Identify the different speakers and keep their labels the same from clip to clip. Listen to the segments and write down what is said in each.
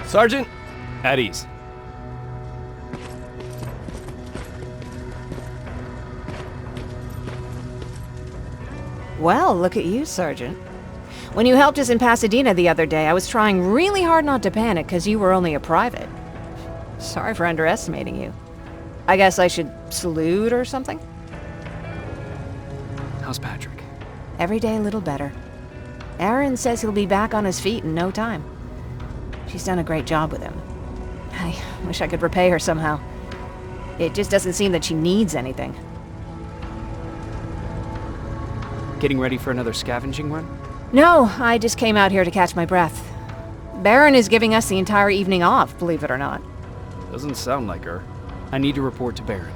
Speaker 1: Sergeant, at ease.
Speaker 2: Well, look at you, Sergeant. When you helped us in Pasadena the other day, I was trying really hard not to panic because you were only a private. Sorry for underestimating you. I guess I should salute or something?
Speaker 1: How's Patrick?
Speaker 2: Every day a little better. Erin says he'll be back on his feet in no time. She's done a great job with him. I wish I could repay her somehow. It just doesn't seem that she needs anything.
Speaker 1: Getting ready for another scavenging run?
Speaker 2: No, I just came out here to catch my breath. Baron is giving us the entire evening off, believe it or not.
Speaker 1: Doesn't sound like her. I need to report to Baron.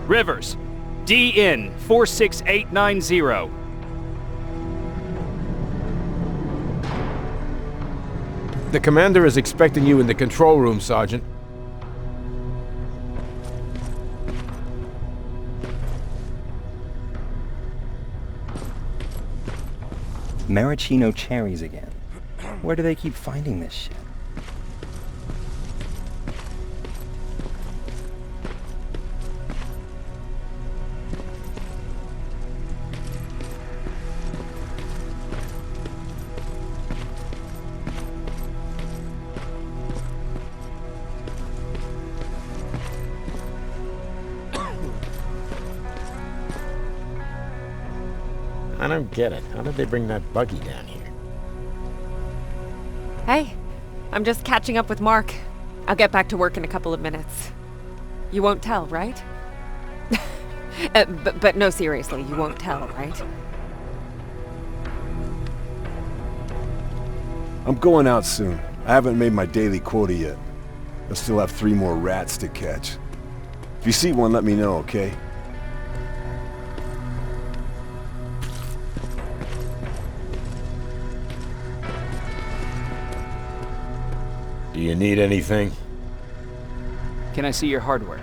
Speaker 1: Rivers, DN 46890.
Speaker 3: The commander is expecting you in the control room, Sergeant.
Speaker 4: Maraschino cherries again. Where do they keep finding this shit?
Speaker 3: I don't get it. How did they bring that buggy down here?
Speaker 5: Hey, I'm just catching up with Mark. I'll get back to work in a couple of minutes. You won't tell, right? But no, seriously, you won't tell, right?
Speaker 6: I'm going out soon. I haven't made my daily quota yet. I still have 3 more rats to catch. If you see one, let me know, okay?
Speaker 3: Do you need anything?
Speaker 1: Can I see your hardware?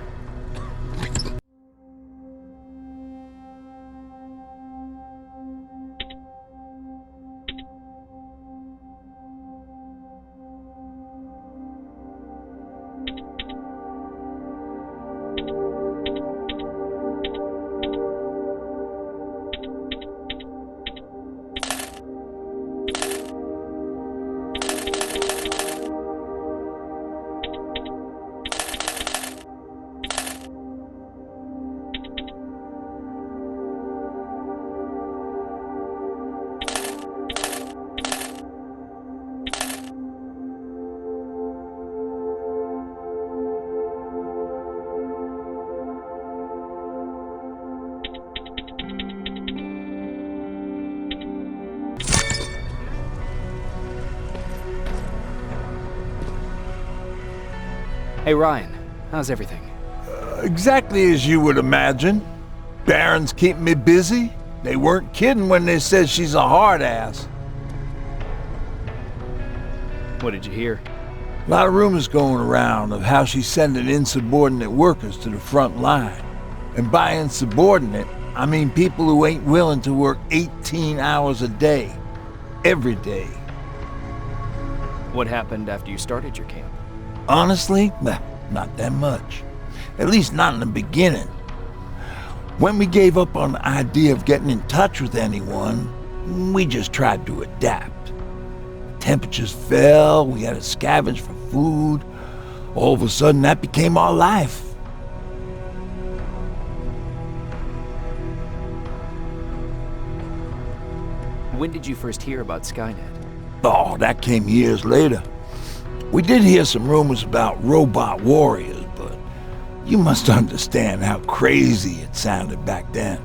Speaker 1: Hey Ryan, how's everything?
Speaker 7: Exactly as you would imagine. Baron's keeping me busy. They weren't kidding when they said she's a hard ass.
Speaker 1: What did you hear?
Speaker 7: A lot of rumors going around of how she's sending insubordinate workers to the front line. And by insubordinate, I mean people who ain't willing to work 18 hours a day. Every day.
Speaker 1: What happened after you started your camp?
Speaker 7: Honestly, well, not that much. At least not in the beginning. When we gave up on the idea of getting in touch with anyone, we just tried to adapt. Temperatures fell, we had to scavenge for food. All of a sudden, that became our life.
Speaker 1: When did you first hear about Skynet?
Speaker 7: Oh, that came years later. We did hear some rumors about robot warriors, but you must understand how crazy it sounded back then.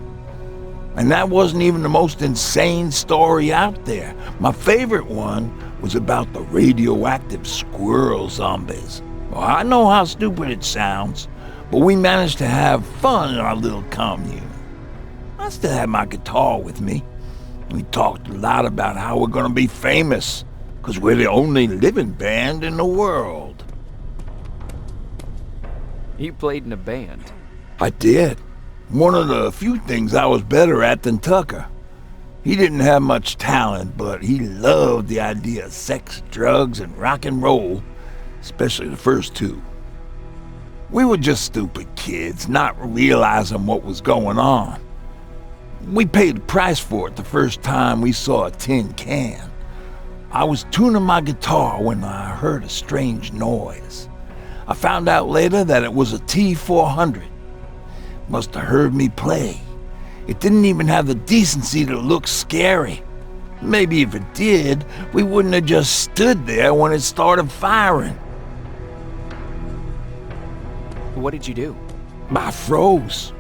Speaker 7: And that wasn't even the most insane story out there. My favorite one was about the radioactive squirrel zombies. Well, I know how stupid it sounds, but we managed to have fun in our little commune. I still had my guitar with me. We talked a lot about how we're gonna be famous, 'cause we're the only living band in the world.
Speaker 1: You played in a band.
Speaker 7: I did. One of the few things I was better at than Tucker. He didn't have much talent, but he loved the idea of sex, drugs, and rock and roll, especially the first two. We were just stupid kids, not realizing what was going on. We paid the price for it the first time we saw a tin can. I was tuning my guitar when I heard a strange noise. I found out later that it was a T-400. Must have heard me play. It didn't even have the decency to look scary. Maybe if it did, we wouldn't have just stood there when it started firing.
Speaker 1: What did you do?
Speaker 7: I froze.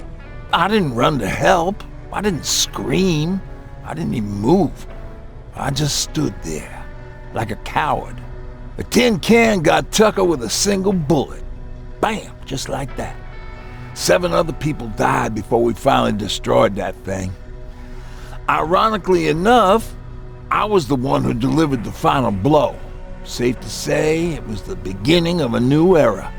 Speaker 7: I didn't run to help. I didn't scream. I didn't even move. I just stood there, like a coward. The tin can got Tucker with a single bullet. Bam, just like that. 7 other people died before we finally destroyed that thing. Ironically enough, I was the one who delivered the final blow. Safe to say, it was the beginning of a new era.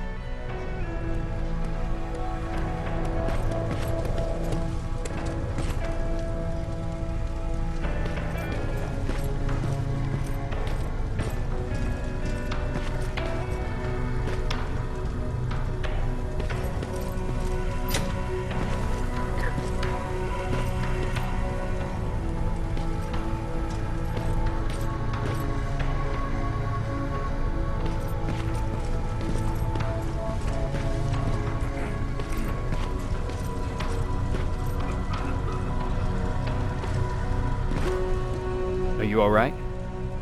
Speaker 1: Are you alright?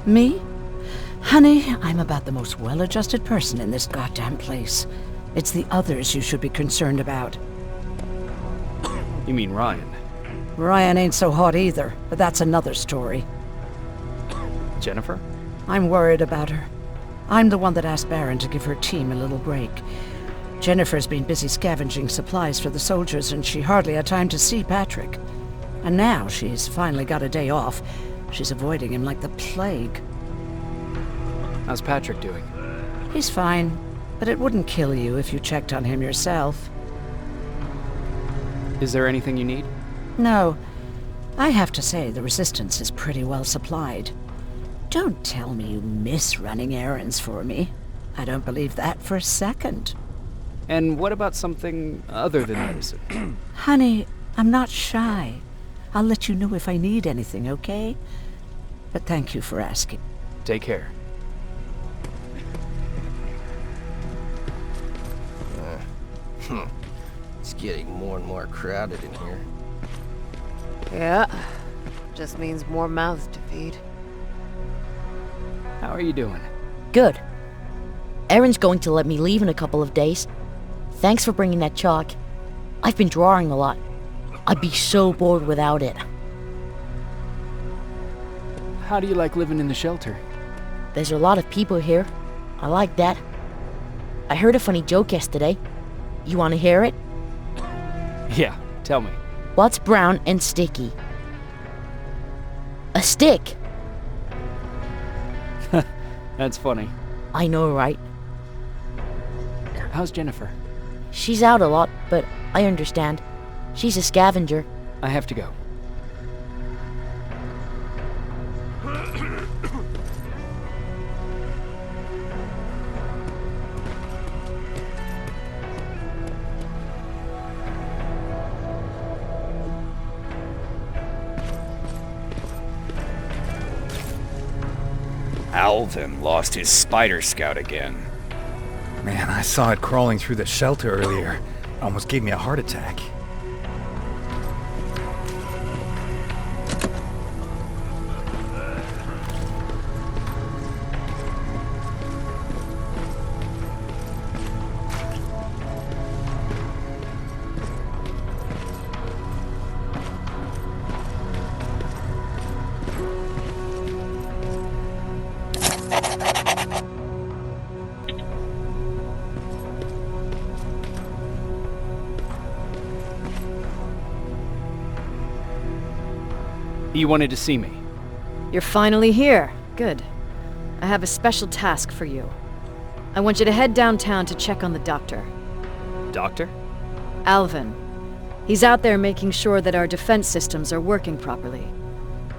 Speaker 8: Me? Honey, I'm about the most well-adjusted person in this goddamn place. It's the others you should be concerned about.
Speaker 1: You mean Ryan?
Speaker 8: Ryan ain't so hot either, but that's another story.
Speaker 1: Jennifer?
Speaker 8: I'm worried about her. I'm the one that asked Baron to give her team a little break. Jennifer's been busy scavenging supplies for the soldiers, and she hardly had time to see Patrick. And now she's finally got a day off. She's avoiding him like the plague.
Speaker 1: How's Patrick doing?
Speaker 8: He's fine, but it wouldn't kill you if you checked on him yourself.
Speaker 1: Is there anything you need?
Speaker 8: No. I have to say the Resistance is pretty well supplied. Don't tell me you miss running errands for me. I don't believe that for a second.
Speaker 1: And what about something other than medicine?
Speaker 8: Honey, I'm not shy. I'll let you know if I need anything, okay? But thank you for asking.
Speaker 1: Take care.
Speaker 9: It's getting more and more crowded in here.
Speaker 5: Yeah. Just means more mouths to feed.
Speaker 1: How are you doing?
Speaker 10: Good. Erin's going to let me leave in a couple of days. Thanks for bringing that chalk. I've been drawing a lot. I'd be so bored without it.
Speaker 1: How do you like living in the shelter?
Speaker 10: There's a lot of people here. I like that. I heard a funny joke yesterday. You want to hear it?
Speaker 1: Yeah, tell me.
Speaker 10: What's brown and sticky? A stick!
Speaker 1: That's funny.
Speaker 10: I know, right?
Speaker 1: How's Jennifer?
Speaker 10: She's out a lot, but I understand. She's a scavenger.
Speaker 1: I have to go.
Speaker 11: Alvin lost his spider scout again.
Speaker 12: Man, I saw it crawling through the shelter earlier. Almost gave me a heart attack.
Speaker 1: You wanted to see me.
Speaker 2: You're finally here. Good. I have a special task for you. I want you to head downtown to check on the doctor.
Speaker 1: Doctor?
Speaker 2: Alvin. He's out there making sure that our defense systems are working properly.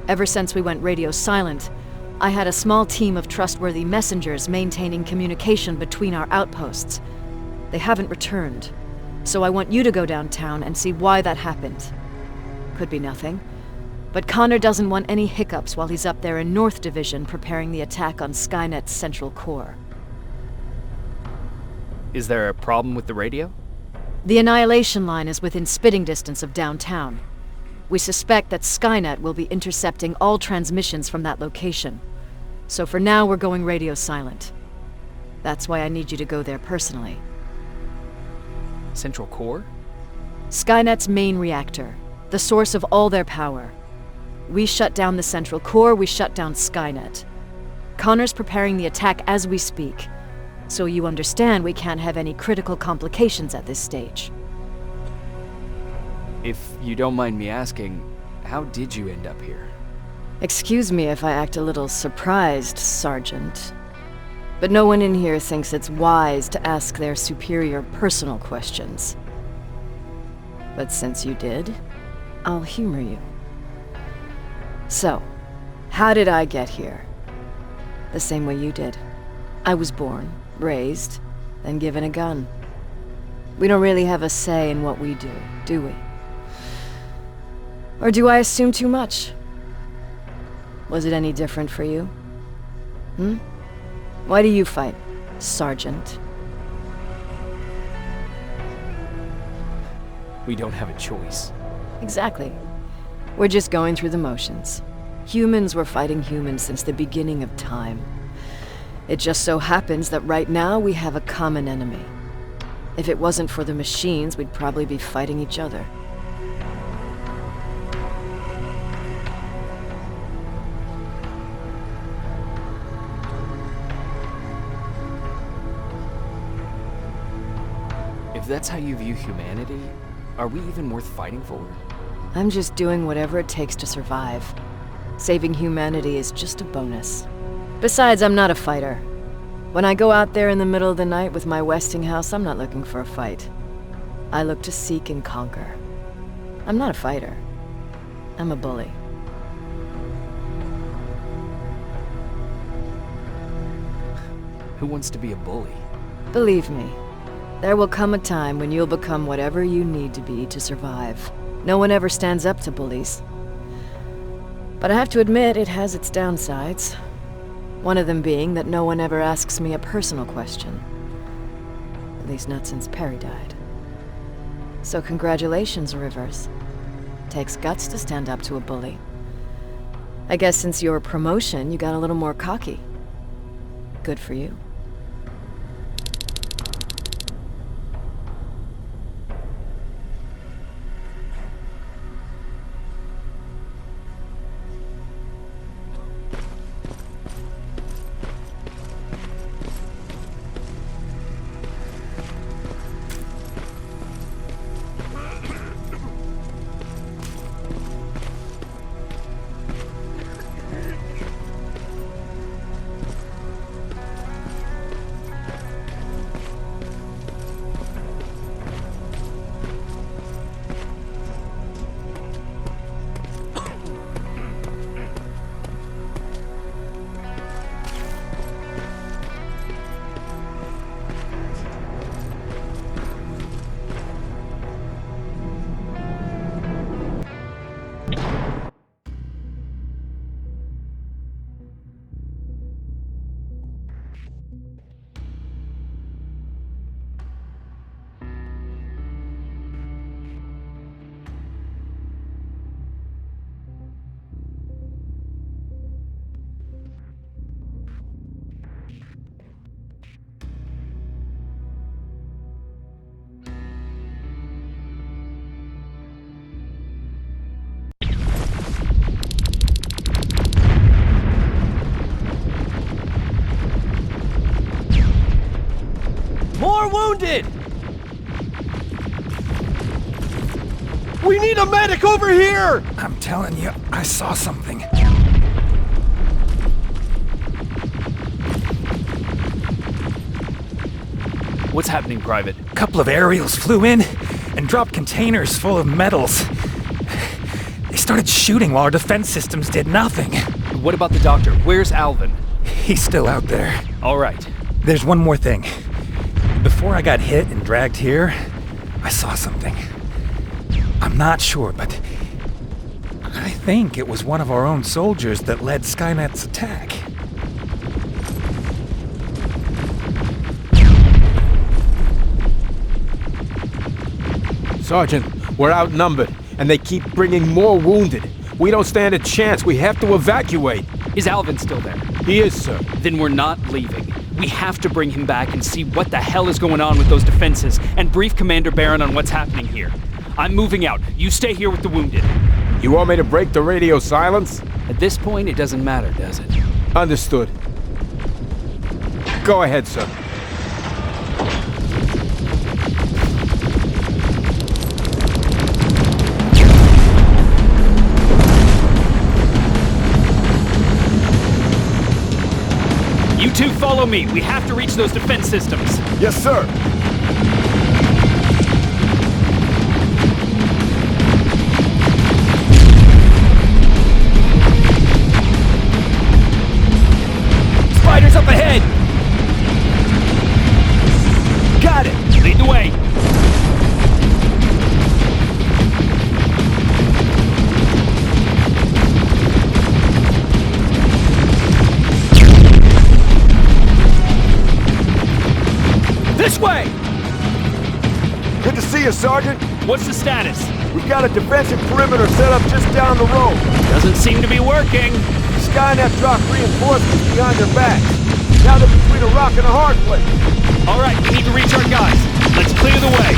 Speaker 2: Ever since we went radio silent, I had a small team of trustworthy messengers maintaining communication between our outposts. They haven't returned, so I want you to go downtown and see why that happened. Could be nothing, but Connor doesn't want any hiccups while he's up there in North Division preparing the attack on Skynet's central core.
Speaker 1: Is there a problem with the radio?
Speaker 2: The Annihilation Line is within spitting distance of downtown. We suspect that Skynet will be intercepting all transmissions from that location. So for now, we're going radio silent. That's why I need you to go there personally.
Speaker 1: Central core?
Speaker 2: Skynet's main reactor, the source of all their power. We shut down the central core, we shut down Skynet. Connor's preparing the attack as we speak, so you understand we can't have any critical complications at this stage.
Speaker 1: If you don't mind me asking, how did you end up here?
Speaker 2: Excuse me if I act a little surprised, Sergeant. But no one in here thinks it's wise to ask their superior personal questions. But since you did, I'll humor you. So, how did I get here? The same way you did. I was born, raised, then given a gun. We don't really have a say in what we do we? Or do I assume too much? Was it any different for you? Why do you fight, Sergeant?
Speaker 1: We don't have a choice.
Speaker 2: Exactly. We're just going through the motions. Humans were fighting humans since the beginning of time. It just so happens that right now we have a common enemy. If it wasn't for the machines, we'd probably be fighting each other.
Speaker 1: If that's how you view humanity, are we even worth fighting for?
Speaker 2: I'm just doing whatever it takes to survive. Saving humanity is just a bonus. Besides, I'm not a fighter. When I go out there in the middle of the night with my Westinghouse, I'm not looking for a fight. I look to seek and conquer. I'm not a fighter. I'm a bully.
Speaker 1: Who wants to be a bully?
Speaker 2: Believe me, there will come a time when you'll become whatever you need to be to survive. No one ever stands up to bullies. But I have to admit, it has its downsides. One of them being that no one ever asks me a personal question. At least not since Perry died. So congratulations, Rivers. Takes guts to stand up to a bully. I guess since your promotion, you got a little more cocky. Good for you.
Speaker 1: More wounded!
Speaker 3: We need a medic over here!
Speaker 12: I'm telling you, I saw something.
Speaker 1: What's happening, Private?
Speaker 12: A couple of aerials flew in and dropped containers full of metals. They started shooting while our defense systems did nothing.
Speaker 1: What about the doctor? Where's Alvin?
Speaker 12: He's still out there.
Speaker 1: All right.
Speaker 12: There's one more thing. Before I got hit and dragged here, I saw something. I'm not sure, but I think it was one of our own soldiers that led Skynet's attack.
Speaker 3: Sergeant, we're outnumbered, and they keep bringing more wounded. We don't stand a chance. We have to evacuate.
Speaker 1: Is Alvin still there?
Speaker 3: He is, sir.
Speaker 1: Then we're not leaving. We have to bring him back and see what the hell is going on with those defenses, and brief Commander Barron on what's happening here. I'm moving out. You stay here with the wounded.
Speaker 3: You want me to break the radio silence?
Speaker 1: At this point, it doesn't matter, does it?
Speaker 3: Understood. Go ahead, sir.
Speaker 1: You two follow me. We have to reach those defense systems.
Speaker 6: Yes, sir.
Speaker 1: Spiders up ahead! Got it! Lead the way! This way!
Speaker 6: Good to see you, Sergeant.
Speaker 1: What's the status?
Speaker 6: We've got a defensive perimeter set up just down the road.
Speaker 1: Doesn't seem to be working.
Speaker 6: Skynet dropped reinforcements behind their backs. Now they're between a rock and a hard place.
Speaker 1: All right, we need to reach our guys. Let's clear the way.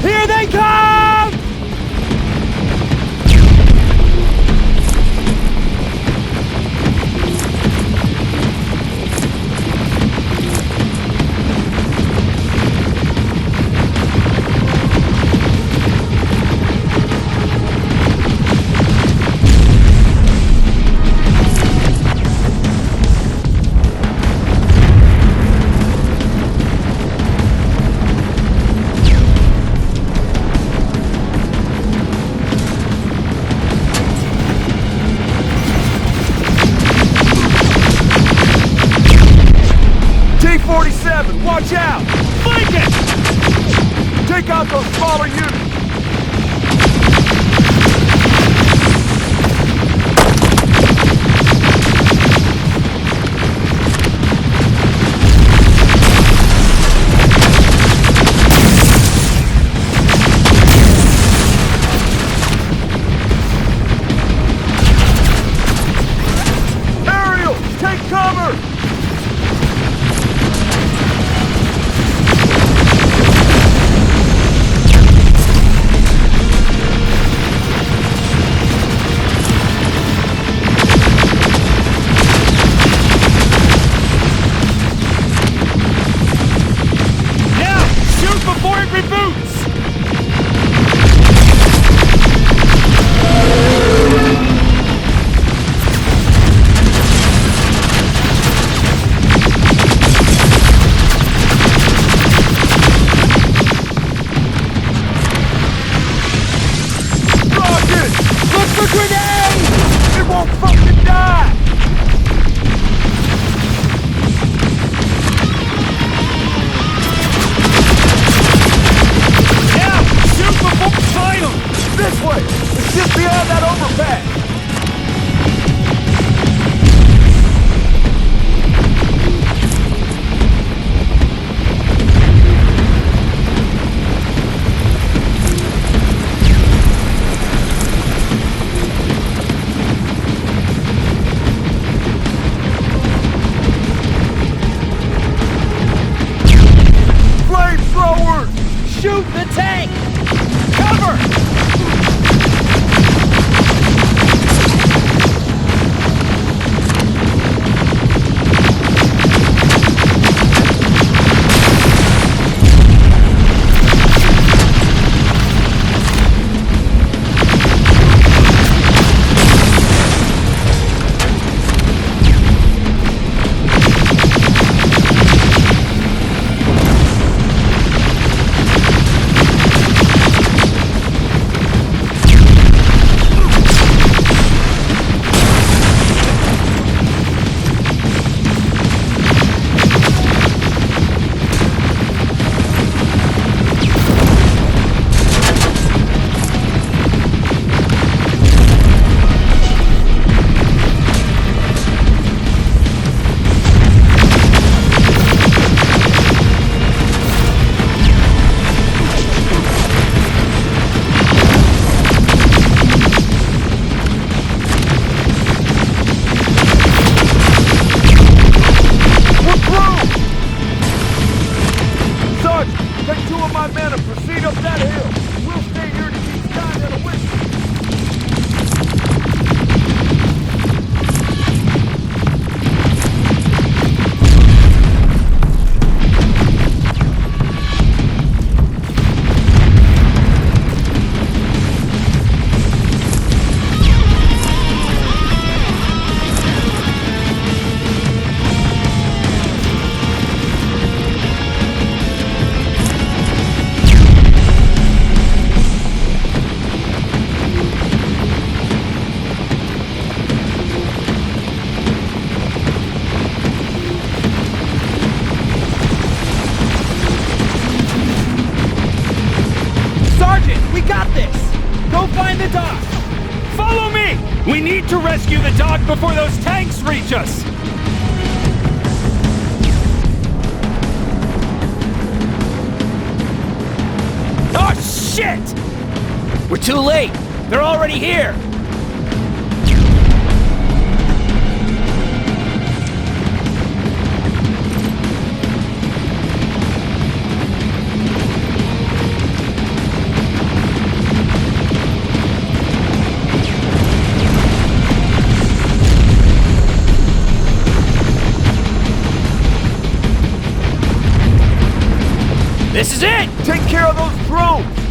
Speaker 1: Here they come!
Speaker 6: T-47, watch out!
Speaker 1: Flank it!
Speaker 6: Take out those smaller units! Aerial, take cover!
Speaker 3: Beyond that overpass! Flamethrowers! Shoot the tank! Cover! Take 2 of my men and proceed up that hill. We'll stay here to keep Stein at a whistle.
Speaker 1: We got this! Go find the dock! Follow me! We need to rescue the dock before those tanks reach us! Oh, shit! We're too late! They're already here! This is it!
Speaker 3: Take care of those drones!